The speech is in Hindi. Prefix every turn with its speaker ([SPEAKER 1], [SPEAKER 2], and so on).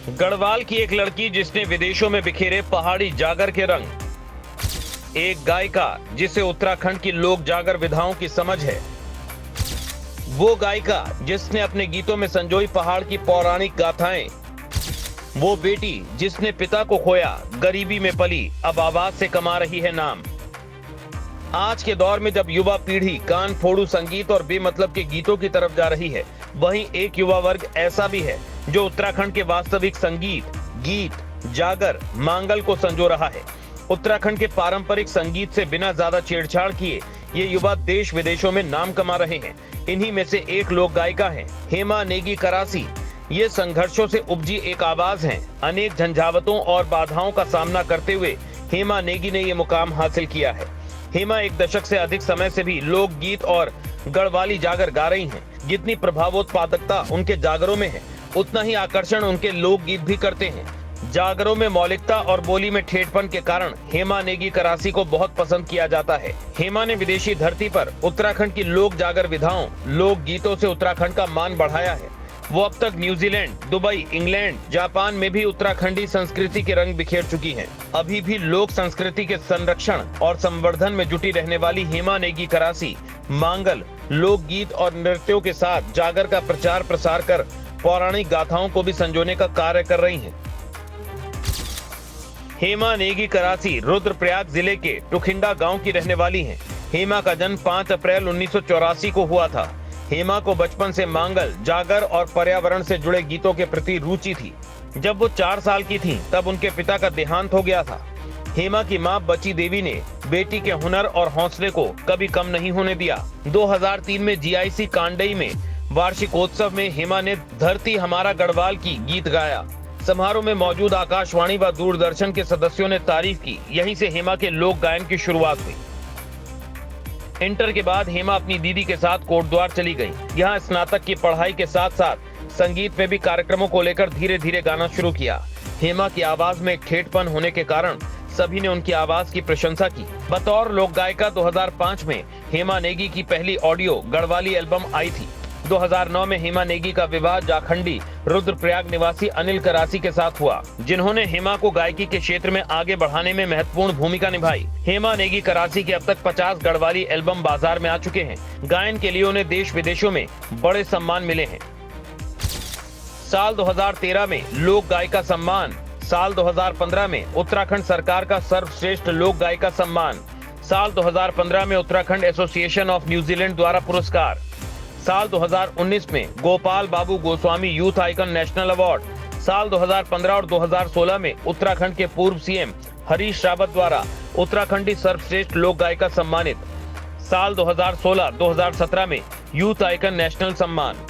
[SPEAKER 1] गढ़वाल की एक लड़की जिसने विदेशों में बिखेरे पहाड़ी जागर के रंग। एक गायिका जिसे उत्तराखंड की लोक जागर विधाओं की समझ है। वो गायिका जिसने अपने गीतों में संजोई पहाड़ की पौराणिक गाथाएं। वो बेटी जिसने पिता को खोया, गरीबी में पली, अब आवाज से कमा रही है नाम। आज के दौर में जब युवा पीढ़ी कान फोड़ू संगीत और बेमतलब के गीतों की तरफ जा रही है, वहीं एक युवा वर्ग ऐसा भी है जो उत्तराखंड के वास्तविक संगीत, गीत, जागर, मांगल को संजो रहा है। उत्तराखंड के पारंपरिक संगीत से बिना ज्यादा छेड़छाड़ किए ये युवा देश विदेशों में नाम कमा रहे हैं। इन्हीं में से एक लोक गायिका है हेमा नेगी करासी। ये संघर्षों से उपजी एक आवाज है। अनेक झंझावतों और बाधाओं का सामना करते हुए हेमा नेगी ने ये मुकाम हासिल किया है। हेमा एक दशक से अधिक समय से भी लोकगीत और गढ़वाली जागर गा रही हैं। जितनी प्रभावोत्पादकता उनके जागरों में है, उतना ही आकर्षण उनके लोकगीत भी करते हैं। जागरों में मौलिकता और बोली में ठेठपन के कारण हेमा नेगी करासी को बहुत पसंद किया जाता है। हेमा ने विदेशी धरती पर उत्तराखंड की लोक जागर विधाओं, लोक गीतों से उत्तराखंड का मान बढ़ाया है। वो अब तक न्यूजीलैंड, दुबई, इंग्लैंड, जापान में भी उत्तराखंडी संस्कृति के रंग बिखेर चुकी हैं। अभी भी लोक संस्कृति के संरक्षण और संवर्धन में जुटी रहने वाली हेमा नेगी करासी मांगल, लोकगीत और नृत्यों के साथ जागर का प्रचार प्रसार कर पौराणिक गाथाओं को भी संजोने का कार्य कर रही हैं। हेमा नेगी करासी रुद्रप्रयाग जिले के टुखिंडा गांव की रहने वाली हैं। हेमा का जन्म 5 अप्रैल 1984 को हुआ था। हेमा को बचपन से मांगल, जागर और पर्यावरण से जुड़े गीतों के प्रति रुचि थी। जब वो 4 साल की थीं, तब उनके पिता का देहांत हो गया था। हेमा की मां बची देवी ने बेटी के हुनर और हौसले को कभी कम नहीं होने दिया। 2003 में जीआईसी कांडई में वार्षिकोत्सव में हेमा ने धरती हमारा गढ़वाल की गीत गाया। समारोह में मौजूद आकाशवाणी व दूरदर्शन के सदस्यों ने तारीफ की। यहीं से हेमा के लोक गायन की शुरुआत हुई। इंटर के बाद हेमा अपनी दीदी के साथ कोटद्वार चली गई। यहाँ स्नातक की पढ़ाई के साथ साथ संगीत में भी कार्यक्रमों को लेकर धीरे धीरे गाना शुरू किया। हेमा की आवाज में एक ठेठपन होने के कारण सभी ने उनकी आवाज की प्रशंसा की। बतौर लोक गायिका 2005 में हेमा नेगी की पहली ऑडियो गढ़वाली एल्बम आई थी। 2009 में हेमा नेगी का विवाह झारखंडी रुद्रप्रयाग निवासी अनिल करासी के साथ हुआ, जिन्होंने हेमा को गायकी के क्षेत्र में आगे बढ़ाने में महत्वपूर्ण भूमिका निभाई। हेमा नेगी करासी के अब तक 50 गढ़वाली एल्बम बाजार में आ चुके हैं। गायन के लिए उन्हें देश विदेशों में बड़े सम्मान मिले हैं। साल 2013 में लोक गायिका सम्मान, साल 2015 में उत्तराखंड सरकार का सर्वश्रेष्ठ लोक गायिका सम्मान, साल 2015 में उत्तराखंड एसोसिएशन ऑफ न्यूजीलैंड द्वारा पुरस्कार, साल 2019 में Gopal Babu Goswami youth icon national award, साल 2015 और 2016 में उत्तराखंड के पूर्व सीएम हरीश रावत द्वारा उत्तराखंडी सर्वश्रेष्ठ लोक गायिका सम्मानित, साल 2016-2017 में यूथ आइकन नेशनल सम्मान।